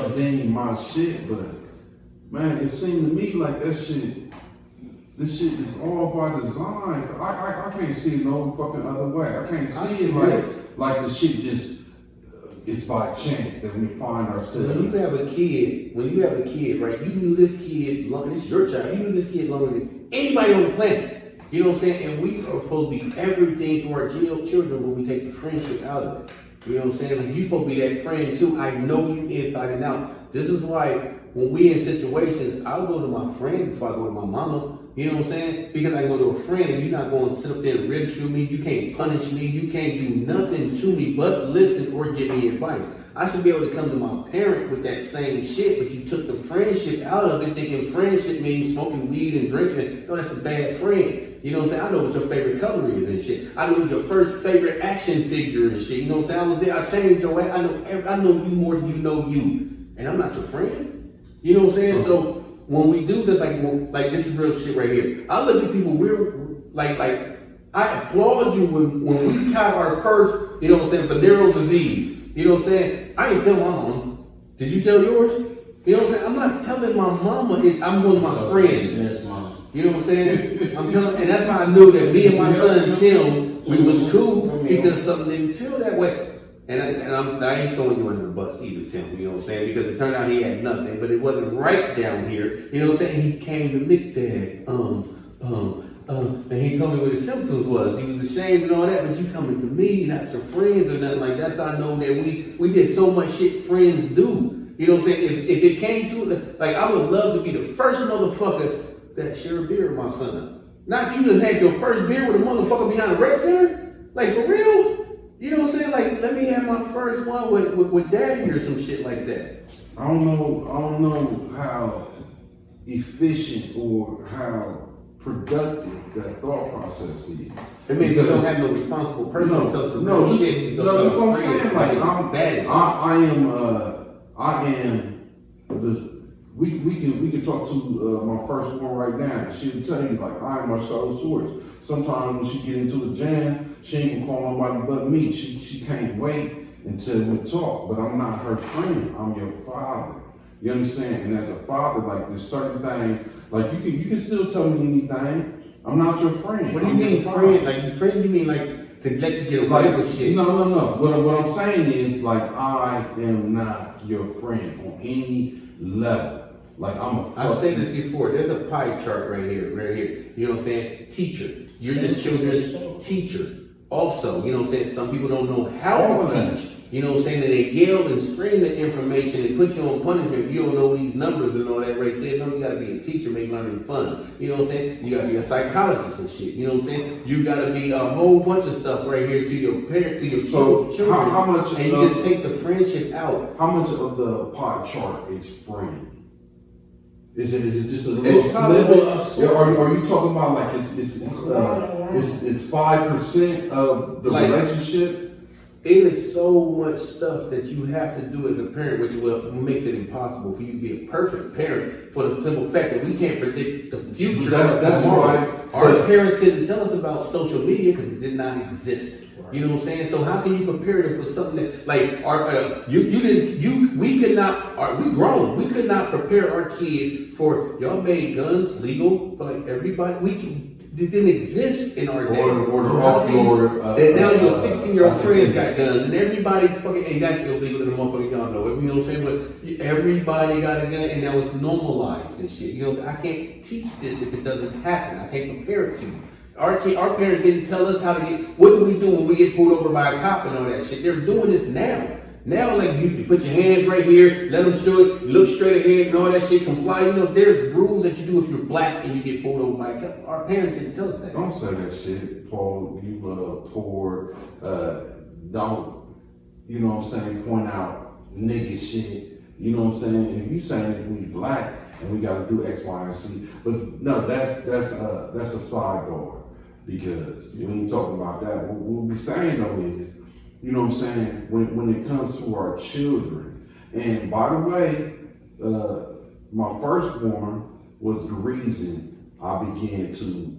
y'all deem my shit, but man, it seemed to me like this shit is all by design. I can't see it no fucking other way. I can't see it like the shit just it's by chance that we find ourselves. When you have a kid, right? You knew this kid long. This is your child. You knew this kid longer than anybody on the planet. You know what I'm saying? And we are supposed to be everything to our children when we take the friendship out of it. You know what I'm saying? Like, you supposed to be that friend too. I know you inside and out. This is why when we in situations, I'll go to my friend before I go to my mama. You know what I'm saying? Because I go to a friend and you're not going to sit up there and ridicule me. You can't punish me. You can't do nothing to me but listen or give me advice. I should be able to come to my parent with that same shit, but you took the friendship out of it, thinking friendship means smoking weed and drinking. No, that's a bad friend. You know what I'm saying? I know what your favorite color is and shit. I know what your first favorite action figure and shit. You know what I'm saying? I was there. I changed your way. I know you more than you know you. And I'm not your friend. You know what I'm saying? So when we do this, like this is real shit right here. I look at people, I applaud you when we caught our first, you know what I'm saying, venereal disease. You know what I'm saying? I ain't tell my mama. Did you tell yours? You know what I'm saying? I'm not telling my mama. I'm going to my friends. Yes, mama. You know what I'm saying? I'm telling, and that's how I knew that me and my son Tim, we was cool because something didn't feel that way. And I ain't throwing you under the bus either, Tim. You know what I'm saying? Because it turned out he had nothing, but it wasn't right down here. You know what I'm saying? He came to me, Dad, and he told me what his symptoms was. He was ashamed and all that, but you coming to me, not your friends or nothing like that. That's how I know that we did so much shit friends do. You know what I'm saying? If it came to it, like, I would love to be the first motherfucker that share a beer with my son. Not you just had your first beer with a motherfucker behind a rec center? Like, for real? You know what I'm saying? Like, let me have my first one with daddy or some shit like that. I don't know how efficient or how productive that thought process is. I mean, you don't have no responsible person who tells us no shit. No, that's what I'm saying. Like, I am the. We can talk to my first one right now. She'll tell you, like, I am my sole source. Sometimes when she get into a jam, she ain't gonna call nobody but me. She can't wait until we talk. But I'm not her friend. I'm your father. You understand? And as a father, like, there's certain things, like, you can still tell me anything. I'm not your friend. What do you mean friend? Like, friend, you mean like to let you get away with shit? No. What I'm saying is, like, I am not your friend on any level. Like, I said this before. There's a pie chart right here. You know what I'm saying? Teacher. You're the children's teacher. Also, you know what I'm saying? Some people don't know how to teach. You know what I'm saying? And they yell and scream the information and put you on punishment if you don't know these numbers and all that right there. No, you gotta be a teacher, make learning fun. You know what I'm saying? You gotta be a psychologist and shit. You know what I'm saying? You gotta be a whole bunch of stuff right here to your parents, to your children. How much and you just take the friendship out. How much of the pie chart is friend? Is it just a little snippet? Or are you talking about like it's 5% of the relationship? It is so much stuff that you have to do as a parent, which makes it impossible for you to be a perfect parent for the simple fact that we can't predict the future. That's why our parents couldn't tell us about social media because it did not exist. You know what I'm saying? So how can you prepare them for something that, like, we grown. We could not prepare our kids for, y'all made guns legal for like everybody. It didn't exist in our day. And now your 16-year-old friends got guns, and everybody fucking, and that's illegal in the motherfucker, y'all know it. You know what I'm saying? But everybody got a gun, and that was normalized and shit. You know, I can't teach this if it doesn't happen. I can't prepare it to you. Our parents didn't tell us how to get, what do we do when we get pulled over by a cop and all that shit? They're doing this now. Now, like, you put your hands right here, let them show it, look straight ahead and all that shit, comply. You know, there's rules that you do if you're black and you get pulled over by a cop. Our parents didn't tell us that. Don't say that shit, Paul. You poor, don't, you know what I'm saying, point out nigga shit. You know what I'm saying? If you saying if we black and we gotta do X, Y, and Z. But no, that's a sidebar. Because when you talking about that, what we're saying though is, you know what I'm saying, when it comes to our children. And by the way, my firstborn was the reason I began to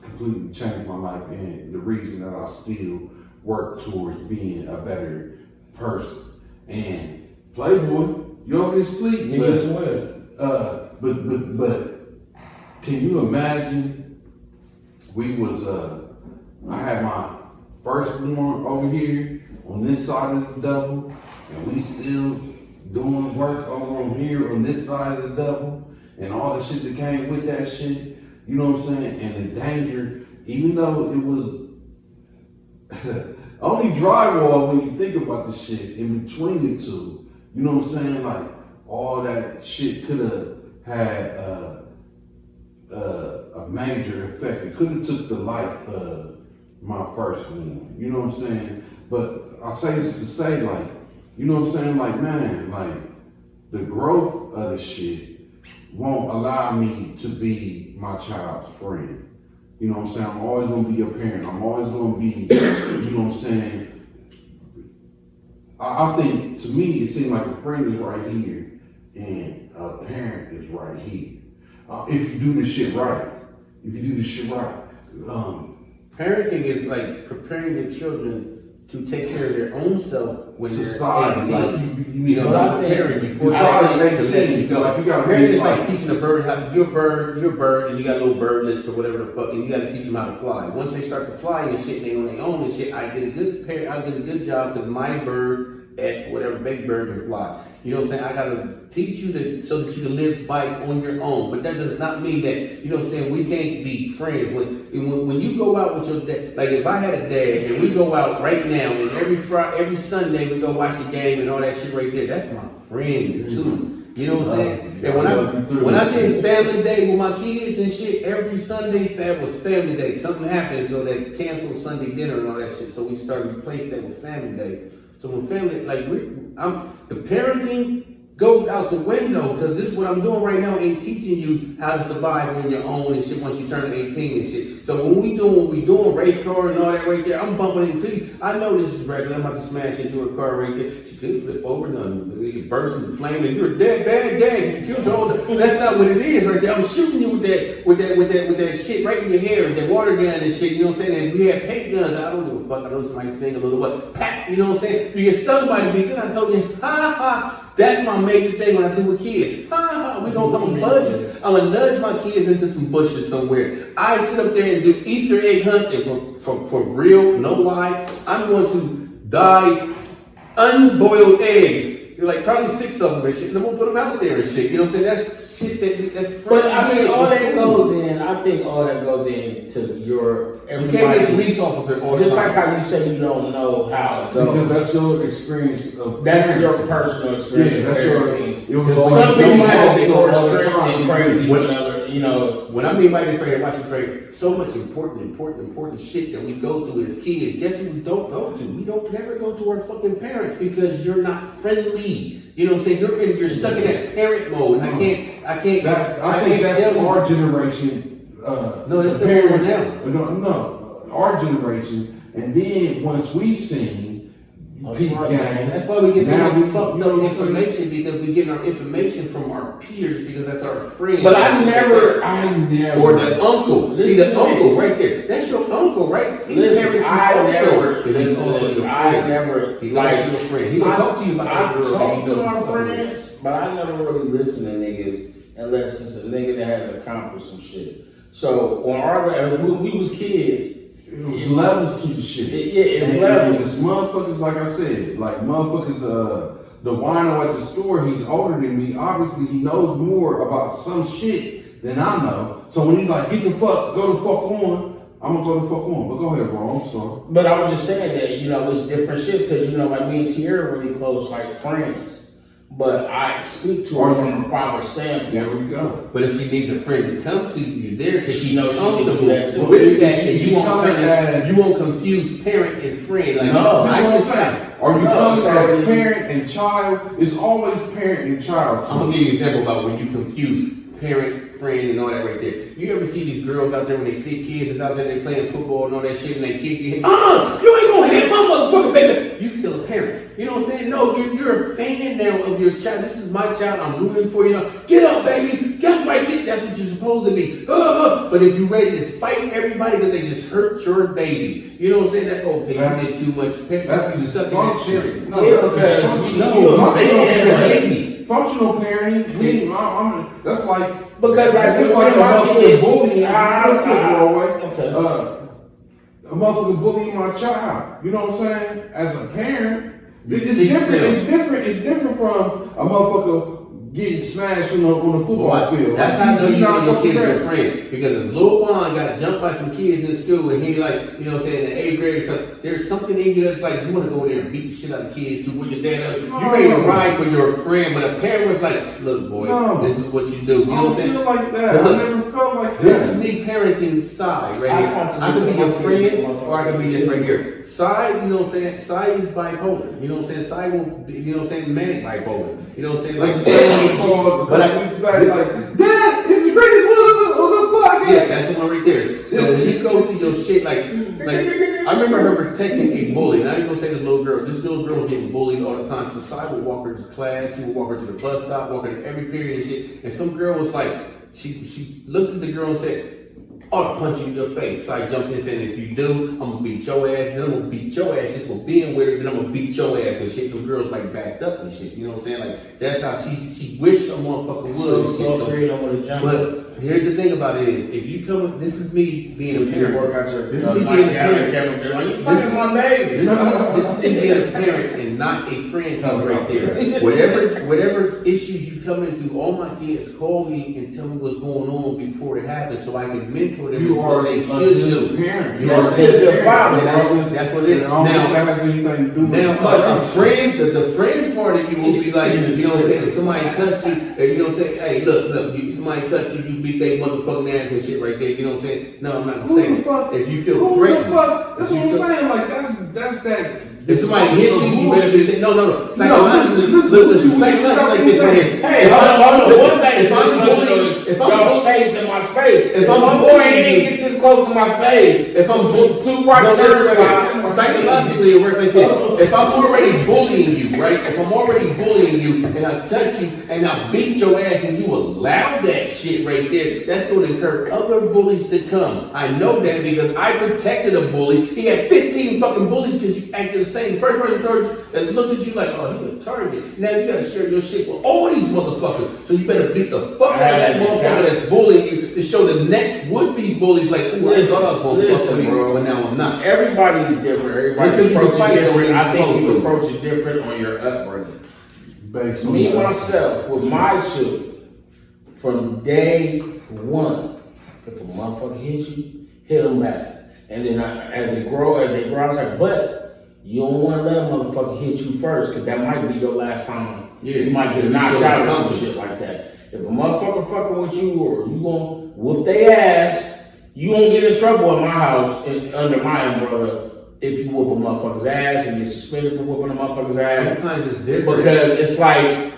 completely change my life and the reason that I still work towards being a better person. And Playboy, You over there sleep? You as well. But can you imagine? We was I had my firstborn over here on this side of the double, and we still doing work over on here on this side of the double, and all the shit that came with that shit. You know what I'm saying? And the danger, even though it was only drywall when you think about the shit in between the two. You know what I'm saying? Like all that shit could have had a major effect. It could have took the life of my first one. You know what I'm saying? But I say this to say, like, you know what I'm saying? Like, man, like the growth of the shit won't allow me to be my child's friend. You know what I'm saying? I'm always gonna be your parent. I'm always gonna be, you know what I'm saying? I think, to me, it seems like a friend is right here and a parent is right here. If you do the shit right. If you do the shit right. Parenting is like preparing your children to take care of their own self when Society, they're 18. like You know, not parent before society, they let you go. like, you gotta Parent be is like like- teaching a bird how your bird, and you got little birdlets or whatever the fuck, and you gotta teach them how to fly. Once they start to fly and shit, they on their own and shit. I did a good job because my bird at whatever big bird can fly. You know what I'm saying? I gotta teach you so that you can live life on your own. But that does not mean that, you know what I'm saying, we can't be friends. When you go out with your dad, like if I had a dad and we go out right now and every Sunday we go watch the game and all that shit right there, that's my friend too. You know what I'm saying? And when I did family day with my kids and shit, every Sunday that was family day. Something happened, so they canceled Sunday dinner and all that shit. So we started to replace that with family day. So when family, like the parenting goes out the window because this is what I'm doing right now ain't teaching you how to survive on your own and shit once you turn 18 and shit. So when we doing race car and all that right there, I'm bumping into you. I know this is regular. I'm about to smash into a car right there. She could flip over, you burst into flame, and you're a dead bad dad. You killed your older. That's not what it is right there. I'm shooting you with that shit right in your hair, that water gun and shit. You know what I'm saying? And we had paint guns. I don't give a fuck. I know somebody's saying a little what, pat. You know what I'm saying? You get stung by the big gun. I told you, ha ha. That's my major thing when I do with kids. I'm gonna nudge my kids into some bushes somewhere. I sit up there and do Easter egg hunts, and for real, no lie, I'm going to dye unboiled eggs. Like probably 6 of them and shit. And I'm gonna put them out there and shit. You know what I'm saying? That's shit that's But I mean, all that goes in. I think all that goes into your everybody. You can't be a police officer all just the time. like how you say you don't know how it goes. Because that's your experience of That's parenting. your personal experience. Yeah, that's parenting. your. Some people have it it more all the strict time. and crazy than other. You know. When I mean by this right here, watch this right here. So much important shit that we go through as kids. Guess who we don't go to? We don't never go to our fucking parents because you're not friendly. You know what I'm saying? You're stuck in that parent mode. I can't. I think that's our generation. No, that's the parents. No, our generation. And then once we seen people gang, that's why we get so much fucked you know up what I'm saying? information because we get our information from our peers because that's our friends. But I never. Or the uncle. See the uncle right there. That's your uncle, right? He Listen, I never. He's also your I friend. never. He likes your friend. He will talk to you about I that girl. talk to my friends, but I never really listen to niggas unless it's a nigga that has accomplished some shit. So on our levels, we was kids. It was levels to the shit. It's levels. levels. It's motherfuckers, like I said, like motherfuckers, the wino at the store, he's older than me. Obviously, he knows more about some shit than I know. So when he's like, go the fuck on, I'm gonna go the fuck on. But go ahead, bro, I'm sorry. But I was just saying that, you know, it's different shit because, you know, like me and Tierra are really close, like friends. But I speak to her from a father's standpoint. There we go. But if she needs a friend to come to you there because She she's knows she can do comfortable that too. with that, and She you coming won't confuse parent and friend. Like, No, That's what I'm saying. Are you coming sorry. as parent and child? It's always parent and child. I'm gonna give you an example about when you confuse parent, friend, and all that right there. You ever see these girls out there when they see kids that's out there, they playing football and all that shit, and they kick you, you ain't gonna hit my motherfucker, baby. You still a parent. You know what I'm saying? No, you're a fan now of your child. This is my child. I'm rooting for you. Get up, baby. Guess what? That's what you're supposed to be. But if you're ready to fight everybody because they just hurt your baby, you know what I'm saying? That okay, you did too much. That's You stuck in that dysfunction. parent. Yeah, because No, my you thing fan is your baby. functional parenting. That's like Because like it's with like a my motherfucker kids, bullying. okay. A motherfucker bullying my child. You know what I'm saying? As a parent, it's teach different. them. It's different. It's different from a motherfucker getting smashed on the football field. That's how I know you not know your fucking kid is ready. your friend. Because if Lil Juan got jumped by some kids in school and he like, you know what I'm saying, in the 8th grade or something, there's something in you that's like, you want to go there and beat the shit out of kids too with your dad. You ready to ride for your friend, but a parent was like, look boy, this is what you do. You know I what I'm don't saying? feel like that. But look, I never felt like that. This is me parenting Sai right here. I could be your friend or I could be this right here. Sai, you know what I'm saying? Sai is bipolar. You know what I'm saying? Sai will be, you know what I'm saying, manic bipolar. You know what I'm saying? Like, but Dad, it's the greatest one on the podcast. yeah, that's the one right there. So when you go through your shit, like I remember her protecting a bully. And I ain't gonna say this little girl. This little girl was getting bullied all the time. So Sai would walk her to class. She would walk her to the bus stop, walk her to every period and shit. And some girl was like, she looked at the girl and said, "I'll punch you in your face." So I jumped in and said, "If you do, I'm gonna beat your ass. Then I'm gonna beat your ass just for being with her. Then I'm gonna beat your ass." And shit, them girls like backed up and shit. You know what I'm saying? Like that's how she wished a motherfucker would. and shit. But here's the thing about it is, if you come, this is me being a parent. This is me being a parent. This is my baby. This is me being a parent and not a friend right there. Whatever issues you come into, all my kids call me and tell me what's going on before it happens, so I can mentor them. You are they a should good do. parent. You know what I'm saying? That's what it is. Now, a friend, the friend part of you will be like, you know what I'm saying? If somebody touch you, you know what I'm saying? Hey, look, somebody touch you, you beat their motherfucking ass and shit right there. You know what I'm saying? No, I'm not gonna say it. If you feel threatened, that's what I'm saying. Like that's that. if somebody hits you, you better be. No. Psychologically, listen, psychologically like this right here. Hey, hold on. One thing, if I'm space in my space. If I'm my boy ain't get this close to my face. If I'm two right turns, psychologically it works like this. If I'm already bullying you, right? If I'm already bullying you and I touch you and I beat your ass and you allow that shit right there, that's going to encourage other bullies to come. I know that because I protected a bully. He had 15 fucking bullies because you acted the same. First person target that looked at you like, oh, he a target. Now you gotta share your shit with all these motherfuckers. So you better beat the fuck out of that motherfucker that's bullying you to show the next would-be bullies like, ooh, I thought I was gonna fuck with you, but now I'm not. Everybody's different. Everybody's approach is different. I think you approach it different on your upbringing. Me myself, with my children, from day one, if a motherfucker hits you, hit them back. And then as they grow, I was like, but you don't want to let a motherfucker hit you first, because that might be your last time. Yeah, you might get knocked out or some shit like that. If a motherfucker fucking with you, or you gonna whoop their ass, you won't get in trouble in my house under my umbrella if you whoop a motherfucker's ass and get suspended for whooping a motherfucker's ass. Sometimes it's different. Because it's like,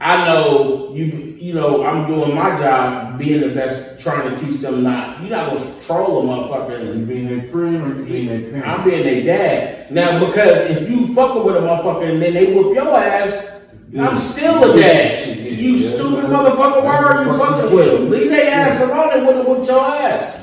I know you know, I'm doing my job, being the best, trying to teach them not. You're not gonna troll a motherfucker. You being their friend or you being their parent? I'm being their dad. Now, because if you fucking with a motherfucker and then they whoop your ass, I'm still a dad. You stupid motherfucker, why are you fucking with them? Leave their ass alone and wouldn't whoop your ass.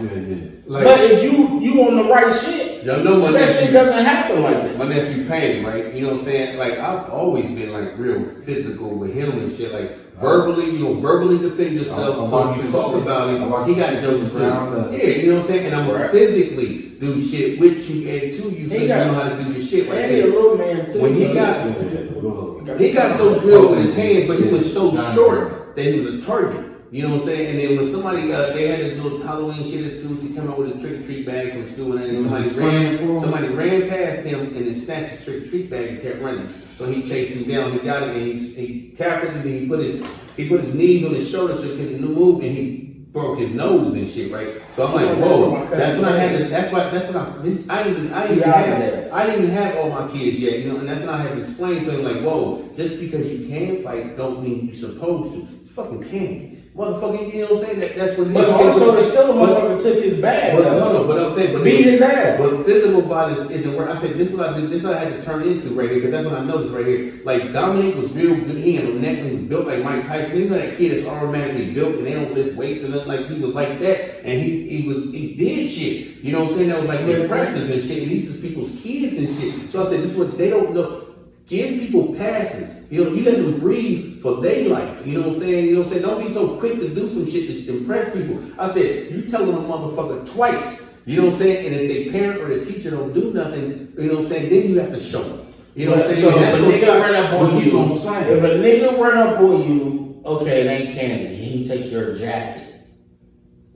Like, but if you on the right shit, y'all know that shit doesn't happen like that. My nephew Payne, right? You know what I'm saying? Like, I've always been like real physical with him and shit. Like, verbally, you know, verbally defend yourself. So you talk about it. He got jokes too. Yeah, you know what I'm saying? And I'm gonna physically do shit with you and to you, so you know how to do your shit right there. A little man too. When he got so good with his hands, but he was so short that he was a target. You know what I'm saying? And then when somebody, they had this little Halloween shit at school, he came out with his trick-or-treat bag from school, and then somebody ran past him and then snatched his trick-or-treat bag and kept running. So he chased him down, he got it, and he tackled him, and he put his knees on his shoulders so he couldn't move, and he broke his nose and shit, right? So I'm like, whoa, that's when I had to, I didn't even have all my kids yet, you know, and that's when I had to explain to him, like, whoa, just because you can fight don't mean you're supposed to. It's fucking can. Motherfucker, you know what I'm saying? That's what. But also, there's still a motherfucker took his bag. But I'm saying, beat his ass. But physical violence isn't where I said this is what I did. This is what I had to turn into right here, because that's what I noticed right here. Like Dominic was real good. He had a neck and he was built like Mike Tyson. You know that kid is automatically built and they don't lift weights or nothing. Like he was like that, and he did shit. You know what I'm saying? That was like impressive and shit. And these is people's kids and shit. So I said this is what they don't know. Give people passes. You know, you let them breathe for their life. You know what I'm saying? You know what I'm saying? Don't be so quick to do some shit to impress people. I said, you telling a motherfucker twice. You know what I'm saying? And if their parent or the teacher don't do nothing, you know what I'm saying? Then you have to show them. You know what I'm saying? So if a nigga run up on you, saying. if a nigga run up on you, okay, it ain't candy. He take your jacket.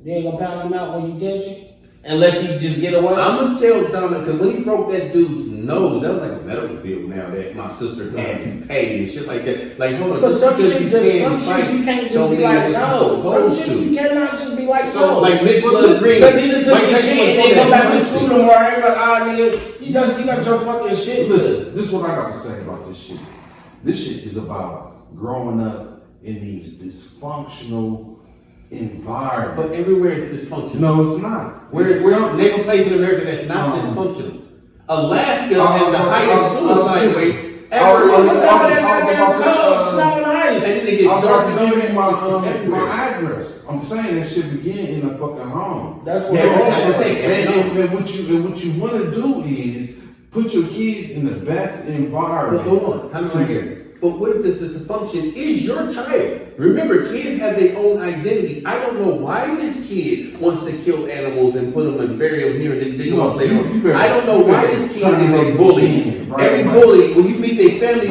You ain't gonna pound him out when you get you? Unless he just get away? I'm gonna tell Dominic, because when he broke that dude's nose, that was like a medical bill now that my sister had to pay and shit like that. Like, hold on. But some shit, you can't just be like, no. Some shit you cannot just be like, no. Like Mick Blood Green. Because he done took his shit and they go back to school tomorrow and they go, nigga, you got your fucking shit. Listen, this is what I got to say about this shit. This shit is about growing up in these dysfunctional environment. But everywhere it's dysfunctional. No, it's not. Name a place in America that's not dysfunctional. Alaska has the highest suicide rate ever. Snow and ice. And then they get dark and give you everywhere. my address. I'm saying that shit begin in the fucking home. That's what And what you want to do is put your kids in the best environment. But hold on, time right here. But what if this dysfunction is your child? Remember, kids have their own identity. I don't know why this kid wants to kill animals and put them and bury them here and then dig them up later on. I don't know why this kid is a bully. Every bully, when you meet their family,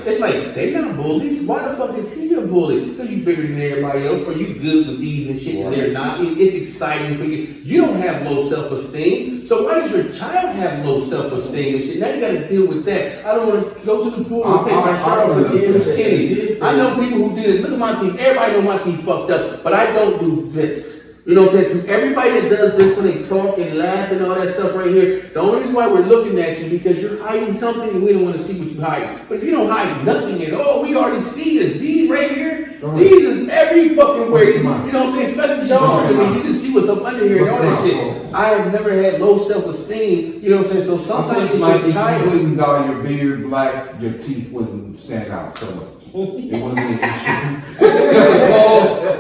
it's like they're not bullies. Why the fuck is he a bully? Because you bigger than everybody else, or you good with these and shit, and they're not. It's exciting for you. You don't have low self-esteem, so why does your child have low self-esteem and shit? Now you got to deal with that. I don't want to go to the pool and take my shirt off and too skinny. I know people who do this. Look at my teeth. Everybody know my teeth fucked up, but I don't do this. You know what I'm saying? To everybody that does this when they talk and laugh and all that stuff right here, the only reason why we're looking at you because you're hiding something and we don't want to see what you hide. But if you don't hide nothing at all, we already see this. These right here, these is every fucking where. You know what I'm saying? Especially y'all, you can see what's up under here and all that shit. I have never had low self-esteem. You know what I'm saying? So sometimes it's like your if child. you wouldn't dye your beard black, your teeth wouldn't stand out so much. It wasn't an issue.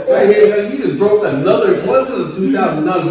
Right here, you just broke another. What's the $2,000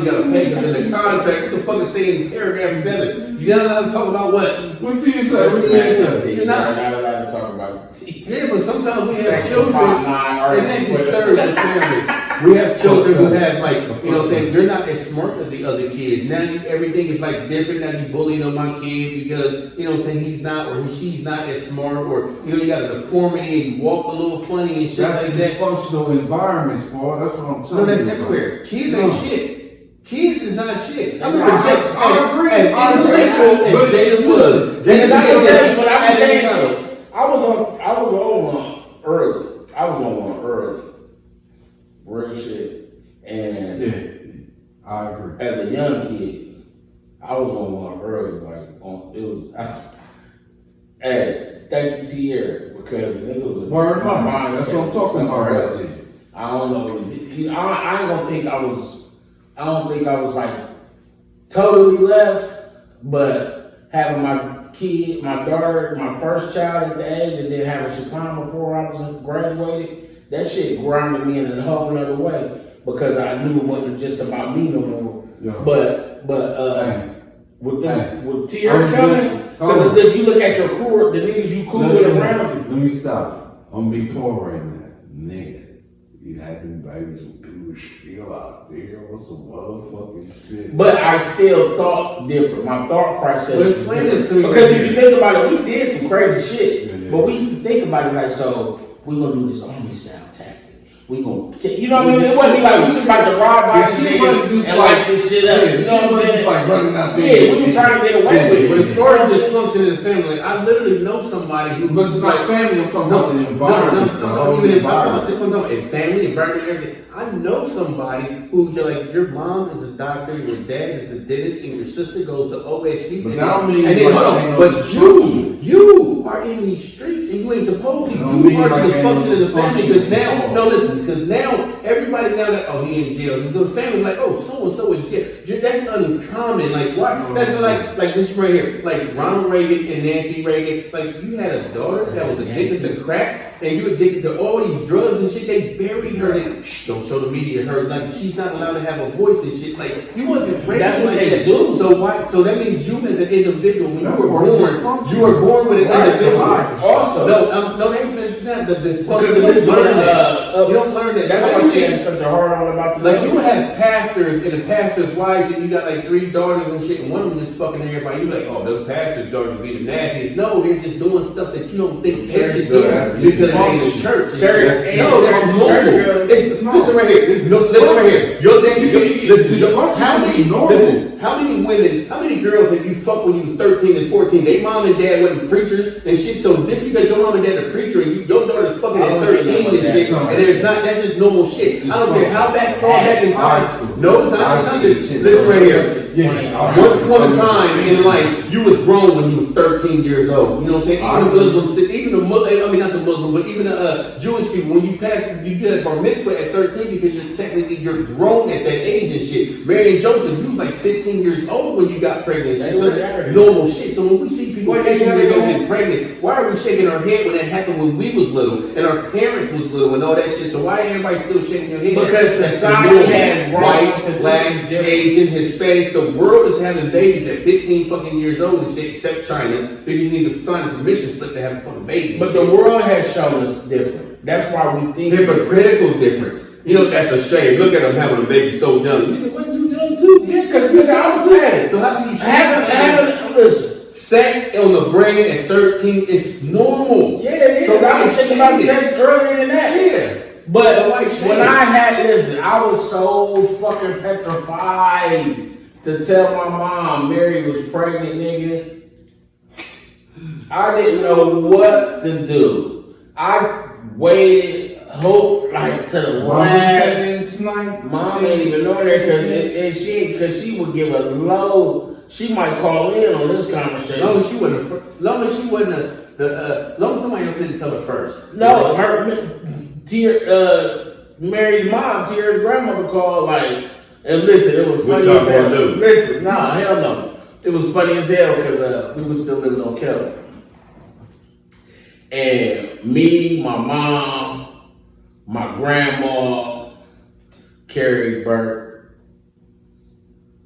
you gotta pay because in the contract? What the fuck is saying in paragraph 7? You're not allowed to talk about what? What's he say? You're not allowed to talk about the teeth. Yeah, but sometimes we have Section children, 5-9 and that disturbs the family. We have children who have like, you know what I'm saying, they're not as smart as the other kids. Now everything is like different. Now you bullying on my kid because, you know what I'm saying, he's not or she's not as smart, or, you know, you got a deformity and you walk a little funny and shit That's like that. dysfunctional environments, boy. That's what I'm telling No, you. that's everywhere. Kids ain't shit. Kids is not shit. I agree. As intellectual as Jada was. And I can tell you what I was saying. I was on one early. I was on one early. Real shit. And Yeah, I agree. as a young kid, I was on one early. Hey, thank you, Tierra, because it was a Word my up. mind. That's what I'm talking about right there. I don't know. I ain't gonna think I was. I don't think I was like totally left, but having my kid, my daughter, my first child at the age, and then having Shatana before I was graduated, that shit grounded me in a whole nother way because I knew it wasn't just about me no more. Yeah. But with Tierra coming, Oh. because if you look at your core, the niggas you cool with around you. Let me stop. I'm gonna be poor right now. Nigga, you having babies with people still out there with some motherfucking shit. But I still thought different. My thought process Well, was explain this different. to me. Because if you think about it, we did some crazy shit. Yeah. But we used to think about it like, so we gonna do this army style tactic. We gonna, you know what I mean? It wasn't like we just about to ride by Yeah, these she wasn't niggas just and like- light this shit up. You know what I'm saying? Like running out there. Yeah, we were trying to get away with But it. as far as dysfunction in the family, I literally know somebody who. But it's not family, I'm talking about the environment. the whole Even environment. in family, environment, everything. I know somebody who, like, your mom is a doctor, your dad is a dentist, and your sister goes to OSU. But that don't mean and then, like hold ain't on, no but dysfunction. you are in these streets and you ain't supposed to. That don't You mean are like the ain't no dysfunction of the family because now, dysfunction. no, listen, because now everybody now that, oh, he in jail. The family's like, oh, so and so is jail. That's uncommon. Like, what? That's like this right here. Like Ronald Reagan and Nancy Reagan. Like, you had a daughter that was addicted to crack and you addicted to all these drugs and shit they buried her. They don't show the media her. Like she's not allowed to have a voice and shit. Like you wasn't raised That's what like they that. do. So why? So that means you as an individual, when That's you were part of born, dysfunction. you were born with an individual. Also, No, that's not the dysfunction. because You don't learn that. You don't learn that. That's why she had such a hard on about the like you have pastors and the pastors' wives, and you got like 3 daughters and shit, and one of them just fucking everybody. You like, oh, the pastor's daughters be the nastiest. No, they're just doing stuff that you don't think they should do because they ain't in church. No, that's normal. Listen right here. Listen right here. How many women, how many girls have you fucked when you was 13 and 14? They mom and dad wasn't preachers and shit. So just because your mom and dad are preacher and your daughter's fucking at 13 and shit, and there's not, that's just normal shit. I don't care how far back in time. No, it's not. Listen right here. Once upon a time in life, you was grown when you was 13 years old. You know what I'm saying? Even the Muslims, even the Muslim, I mean not the Muslim, but even the Jewish people, when you get a bar mitzvah at 13 because you're grown at that age and shit. Mary and Joseph, you was like 15 years old when you got pregnant. So that's normal shit. So when we see people 15 years old getting pregnant, why are we shaking our head when that happened when we was little and our parents was little and all that shit? So why everybody still shaking their head? Because society has white, black, Asian, Hispanics. The world is having babies at 15 fucking years old and shit, except China, because you need to sign a permission slip to have a fucking baby. But the world has shown us different. That's why we think hypocritical difference. You know, that's a shame. Look at them having a baby so young. Nigga, wasn't you young too? Yeah, because nigga, I was at it. So how can you listen. Sex on the brain at 13 is normal. Yeah, it is. So I was thinking about sex earlier than that. Yeah. But when I was so fucking petrified to tell my mom Mary was pregnant, nigga. I didn't know what to do. I waited, hoped like to the last. Mom ain't even know that because she would give a low. She might call in on this conversation. Long as somebody else didn't tell her first. No, Mary's mom, Tia's grandmother called like. And listen, it was funny as hell. Listen, nah, hell no. It was funny as hell because we were still living on Kelly. And me, my mom, my grandma, Carrie Burke,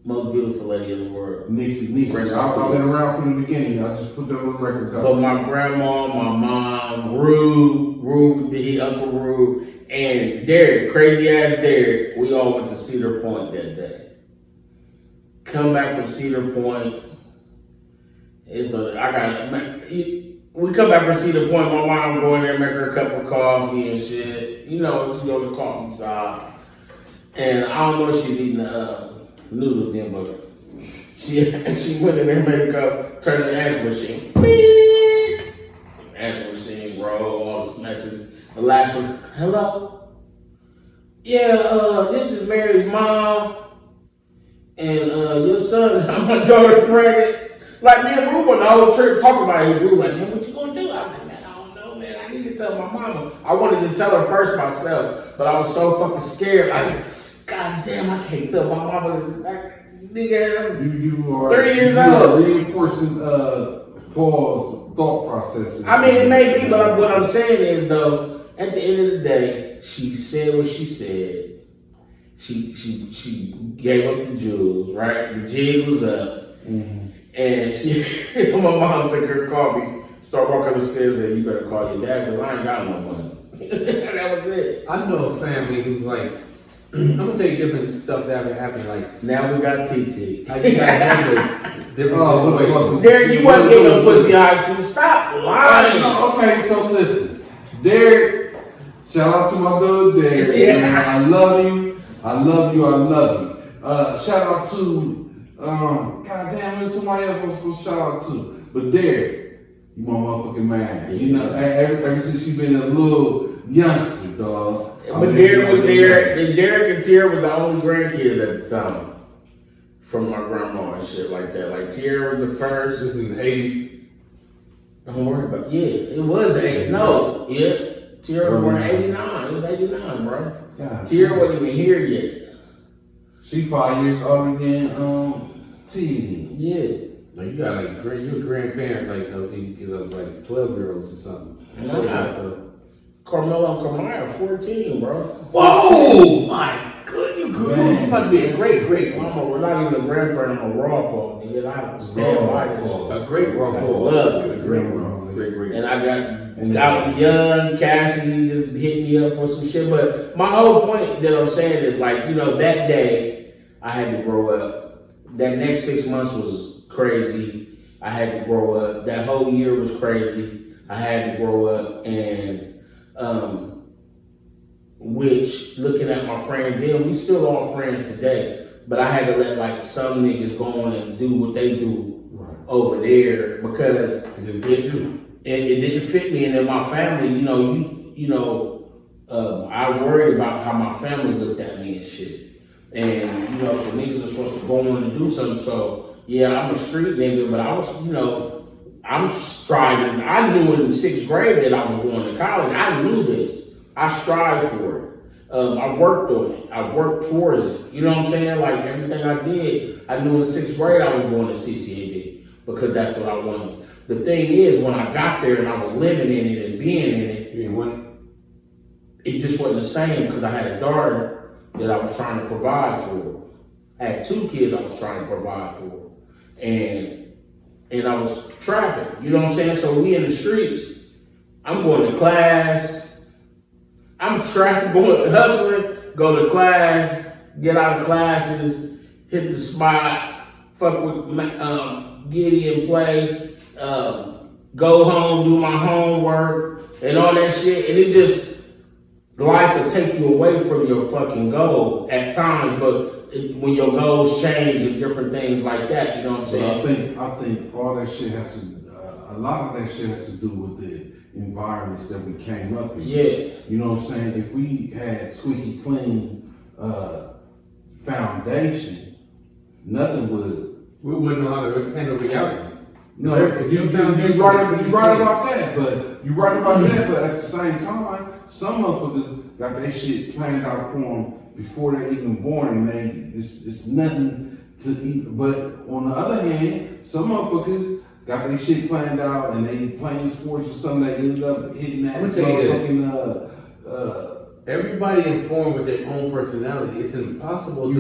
most beautiful lady in the world. Niecy. I've been around from the beginning. I just put that on the record. But my grandma, my mom, Uncle Rue, and Derek, crazy ass Derek, we all went to Cedar Point that day. Come back from Cedar Point. We come back from Cedar Point, my mom go in there, make her a cup of coffee and shit. You know, she go to the coffee shop. And I don't know if she's eating noodles then, but she went in there, made a cup, turned the answer machine. Beep. Answer machine, roll, all the messages. The last one, hello? Yeah, this is Mary's mom. And your son, my daughter pregnant. Like me and Rube on the whole trip talking about it. Rube like, man, what you gonna do? I was like, man, I don't know, man. I need to tell my mama. I wanted to tell her first myself, but I was so fucking scared. Like, God damn, I can't tell my mama. Like, nigga, you are 3 years old. Reinforcing Paul's thought process. I mean, it may be, but what I'm saying is though, at the end of the day, she said what she said. She gave up the jewels, right? The jig was up. Mm-hmm. And my mom took her coffee, started walking up the stairs, and you better call your dad because I ain't got no money. That was it. I know a family who's like, I'm gonna tell you different stuff that happened. Like now we got TT. Like you got different situations. Derek, you wasn't getting no pussy high school. Stop lying. Okay, so listen, Derek. Shout out to my dude Derek. Yeah. I love you. Shout out to. God damn, there's somebody else I'm supposed to shout out to. But Derek, you my motherfucking man. You know, ever since you been a little youngster, dog. But Derek was there. And Derek and Tiara was the only grandkids at the time. From my grandma and shit like that. Like Tiara was the first. This was in the 80s. Don't worry about it. Yeah, it was the 80s. No, yeah. Tiara was born in 89. It was 89, bro. God, Tiara wasn't even here yet. She 5 years older than T. Yeah. Like you got like you're a grandparent, like 12 girls or something. Nah. Carmelo and Carmine 14, bro. Whoa, my goodness, you about to be a great. We're not even a grandparent, I'm a raw Paul. Nigga, I stand by this. A great raw Paul. Love it. Great. And I got young Cassidy just hit me up for some shit. But my whole point that I'm saying is like, you know, that day I had to grow up. That next 6 months was crazy. I had to grow up. That whole year was crazy. I had to grow up, and which looking at my friends then, we still all friends today. But I had to let like some niggas go on and do what they do over there because it didn't fit me. And then my family, I worried about how my family looked at me and shit. And you know, so niggas are supposed to go on and do something. So yeah, I'm a street nigga, but I was, I'm striving. I knew in 6th grade that I was going to college. I knew this. I strive for it. I worked on it. I worked towards it. You know what I'm saying? Like everything I did, I knew in 6th grade I was going to CCAD because that's what I wanted. The thing is, when I got there and I was living in it and being in it, it just wasn't the same because I had a daughter that I was trying to provide for. I had 2 kids I was trying to provide for. And I was trapping. You know what I'm saying? So we in the streets. I'm going to class. I'm trapping, going hustling, go to class, get out of classes, hit the spot, fuck with Gideon, play, go home, do my homework, and all that shit. And it just, life will take you away from your fucking goal at times, but when your goals change and different things like that, you know what I'm saying? I think all that shit has to, a lot of that shit has to do with the environments that we came up in. Yeah. You know what I'm saying? If we had squeaky clean foundation, nothing would. We wouldn't know how to handle reality. No, you're right about that. But at the same time, some motherfuckers got their shit planned out for them before they're even born, and it's nothing to eat. But on the other hand, some motherfuckers got their shit planned out and they playing sports or something that ended up hitting that fucking everybody is born with their own personality. It's impossible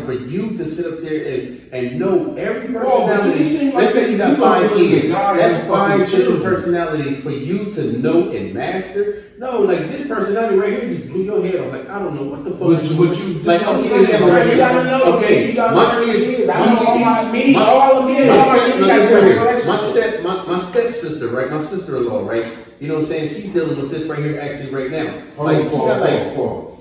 for you to sit up there and know every personality. Let's say you got 5 kids. That's 5 different personalities for you to know and master. No, like this personality right here just blew your head off. Like I don't know what the fuck. My stepsister, right? My sister-in-law, right? You know what I'm saying? She's dealing with this right here, actually, right now. Hold that thought.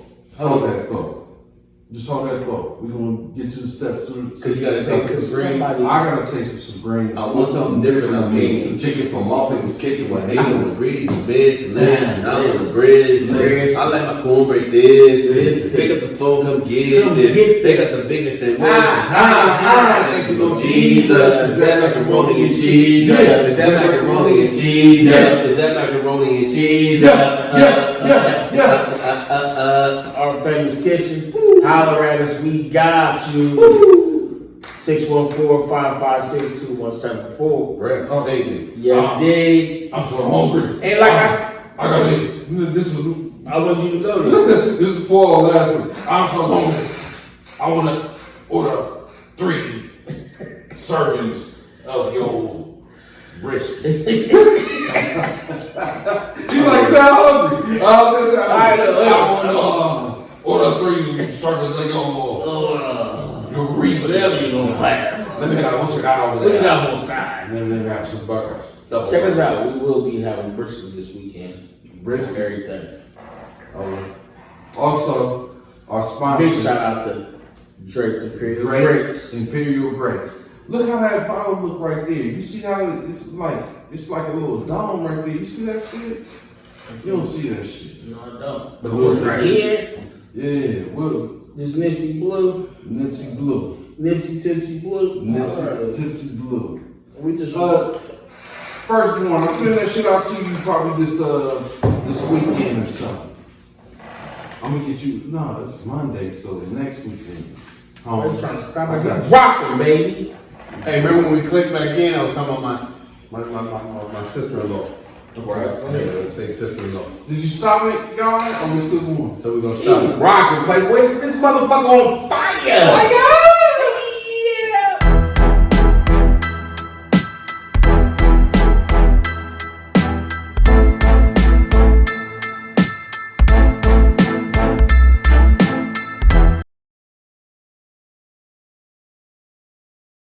Just hold that thought. We're gonna get to the steps. Cause you gotta taste some greens. I gotta taste some greens. I want something different. I mean, some chicken from Moffin's Kitchen where they know the greens, bits, lettuce, and I know the breads. I like my cornbread this. Pick up the phone, come get this. They got the biggest and thank you, Lord Jesus. Is that macaroni and cheese? Is that macaroni and cheese? Is that macaroni and cheese? Our famous kitchen. Holler at us, we got you. 614-556-2174. Breath, thank you. Yeah, dig. I'm so hungry. And like I gotta eat. This is. I want you to go to. This is Paul last one. I'm so hungry. I wanna order 3 servings of your brisket. You like sound hungry? I wanna order 3 servings of your grease. Whatever you gonna have. Let me know what you got over there. What you got on the side? And then we have some burgers. Check us out. We will be having brisket this weekend. Brisket, everything. Also, our sponsor. Big shout out to Drake Imperial Grapes. Imperial Grapes. Look how that bottle look right there. You see how it's like a little dome right there. You see that shit? You don't see that shit. No, I don't. But what's right here? Yeah, well. This Nipsey Blue. Nipsey Blue. Nipsey Tipsy Blue. Nipsey Tipsy Blue. We just first one, I'm sending that shit out to you probably this weekend or something. I'm gonna get you. No, it's Monday, so the next weekend. I'm trying to stop it. Rockin', baby. Hey, remember when we clicked back in? I was talking about my sister-in-law. Right. Yeah, take exception to law. Did you stop it, guys? Or we still going? So we're gonna stop it. Rock and play. This motherfucker on fire. Fire!